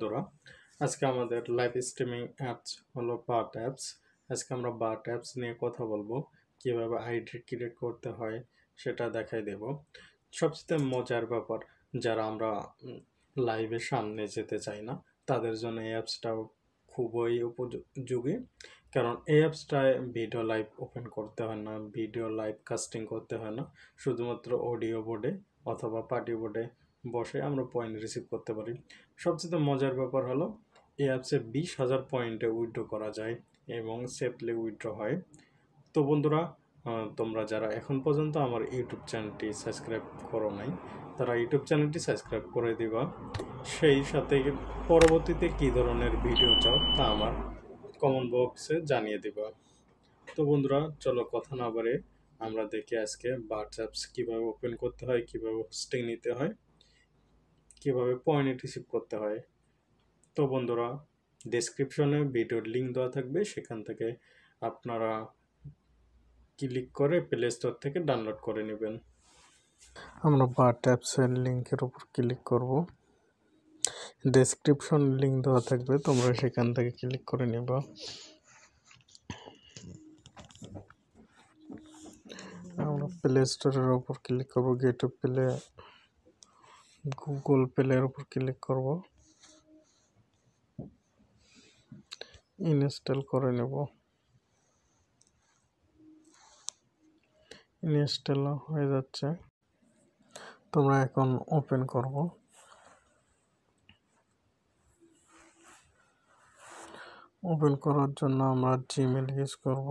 বন্ধুরা, আজকে আমাদের লাইভ স্ট্রিমিং অ্যাপস হলো বাট অ্যাপস। আজকে আমরা বাট অ্যাপস নিয়ে কথা বলবো, কিভাবে আইডি ক্রিয়েট করতে হয় সেটা দেখাই দেব। সবচেয়ে মজার ব্যাপার, যারা আমরা লাইভের সামনে যেতে চাই না তাদের জন্য এই অ্যাপসটাও খুবই উপযোগী। কারণ এই অ্যাপসটায় ভিডিও লাইভ ওপেন করতে হয় না, ভিডিও লাইভ কাস্টিং করতে হয় না, শুধুমাত্র অডিও বোর্ডে অথবা পার্টি বোর্ডে বসে আমরা পয়েন্ট রিসিভ করতে পারি। সবচেয়ে মজার ব্যাপার হলো এই অ্যাপসে 20,000 পয়েন্টে উইথড্র করা যায় এবং সেফলি উইথড্র হয়। তো বন্ধুরা, তোমরা যারা এখন পর্যন্ত আমার ইউটিউব চ্যানেলটি সাবস্ক্রাইব করো নাই, তারা ইউটিউব চ্যানেলটি সাবস্ক্রাইব করে দিবা। সেই সাথে পরবর্তীতে কী ধরনের ভিডিও চাও তা আমার কমেন্ট বক্সে জানিয়ে দিবা। তো বন্ধুরা, চলো কথা না বাড়ে আমরা দেখি আজকে বাট অ্যাপস কীভাবে ওপেন করতে হয়, কীভাবে হোস্টিং নিতে হয়, কীভাবে পয়েন্ট রিসিভ করতে হয়। তো বন্ধুরা, ডেসক্রিপশনে ভিডিওর লিঙ্ক দেওয়া থাকবে, সেখান থেকে আপনারা ক্লিক করে প্লে স্টোর থেকে ডাউনলোড করে নেবেন। আমরা বাট অ্যাপসের লিঙ্কের উপর ক্লিক করব। ডেসক্রিপশন লিঙ্ক দেওয়া থাকবে, তোমরা সেখান থেকে ক্লিক করে নেবা। আমরা প্লে স্টোরের উপর ক্লিক করব, গেট টু প্লে গুগল প্লের উপর ক্লিক করব, ইনস্টল করে নেব। ইনস্টল হয়ে যাচ্ছে, তোমরা এখন ওপেন করব। ওপেন করার জন্য আমরা জিমেল ইউজ করব।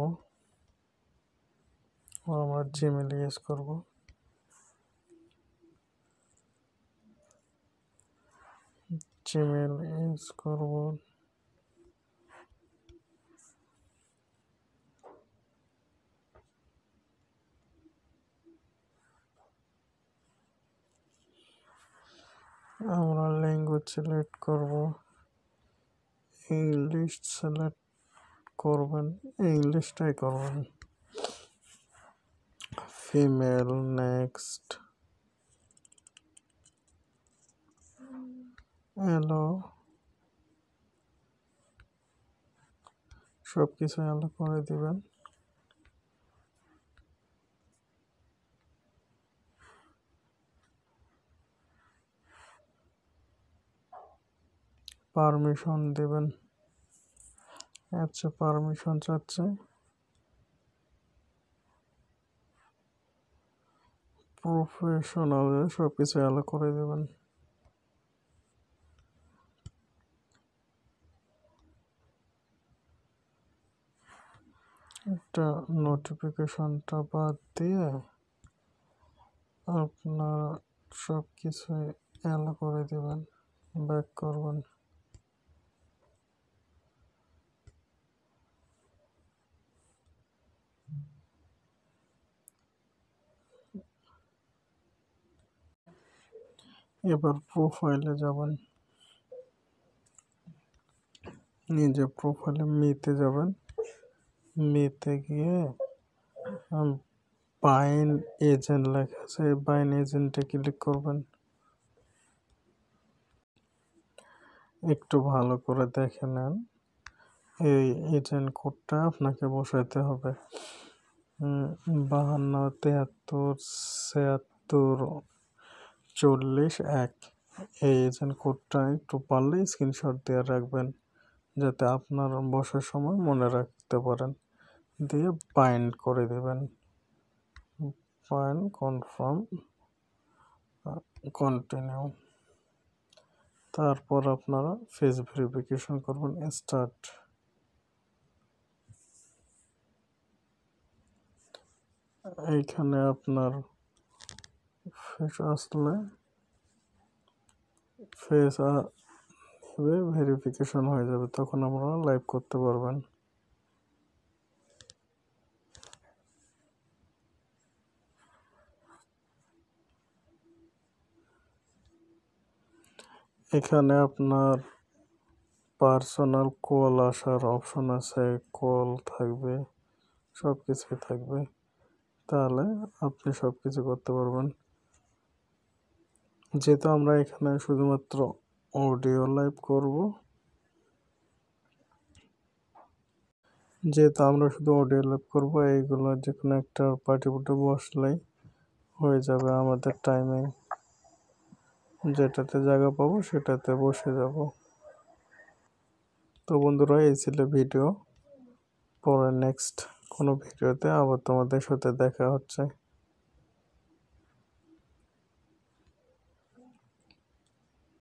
জিমেল ইউজ করব। আমরা ল্যাঙ্গুয়েজ সিলেক্ট করব, ইংলিশ সিলেক্ট করবেন, ইংলিশটাই করবেন। ফিমেল, নেক্সট, হ্যালো, সব কিছু হ্যালো করে দিবেন। পারমিশন দেবেন, আচ্ছা পারমিশন চাচ্ছে। প্রফেশনাল, সব কিছু হ্যালো করে দেবেন। একটা নোটিফিকেশনটা বাদ দিয়ে আপনারা সব কিছু অ্যালো করে দেবেন, ব্যাক করবেন। এবার প্রোফাইলে যাবেন, নিজে প্রোফাইলে মেতে যাবেন। মেতে গিয়ে বাইন এজেন্ট লেখা আছে, বাইন এজেন্টে ক্লিক করবেন। একটু ভালো করে দেখে নেন, এই এজেন্ট কোডটা আপনাকে বসাইতে হবে 52, 73, 76, 40, 1। এই এজেন্ট কোডটা একটু পারলে স্ক্রিনশট দিয়ে রাখবেন, যাতে আপনার বসার সময় মনে রাখতে পারেন। দিয়ে বাইন্ড করে দেবেন, বাইন্ড, কনফার্ম, কন্টিনিউ। তারপর আপনারা ফেস ভেরিফিকেশন করবেন, স্টার্ট। এইখানে আপনার ফেস আসলে ফেস ভেরিফিকেশন হয়ে যাবে, তখন আপনারা লাইভ করতে পারবেন। এখানে আপনার পার্সোনাল কল আসার অপশন আছে, কল থাকবে, সব কিছুই থাকবে, তাহলে আপনি সব কিছু করতে পারবেন। যেহেতু আমরা এখানে শুধুমাত্র অডিও লাইভ করব। যেহেতু আমরা শুধু অডিও লাইভ করবো, এইগুলো যে কোনো একটা পার্টিপুটে বসলেই হয়ে যাবে আমাদের টাইমিং। যেটাতে জায়গা পাবো সেটাতে বসে যাব। তো বন্ধুরা, এই ছিল ভিডিও। পরে নেক্সট কোনো ভিডিওতে আবার তোমাদের সাথে দেখা হচ্ছে।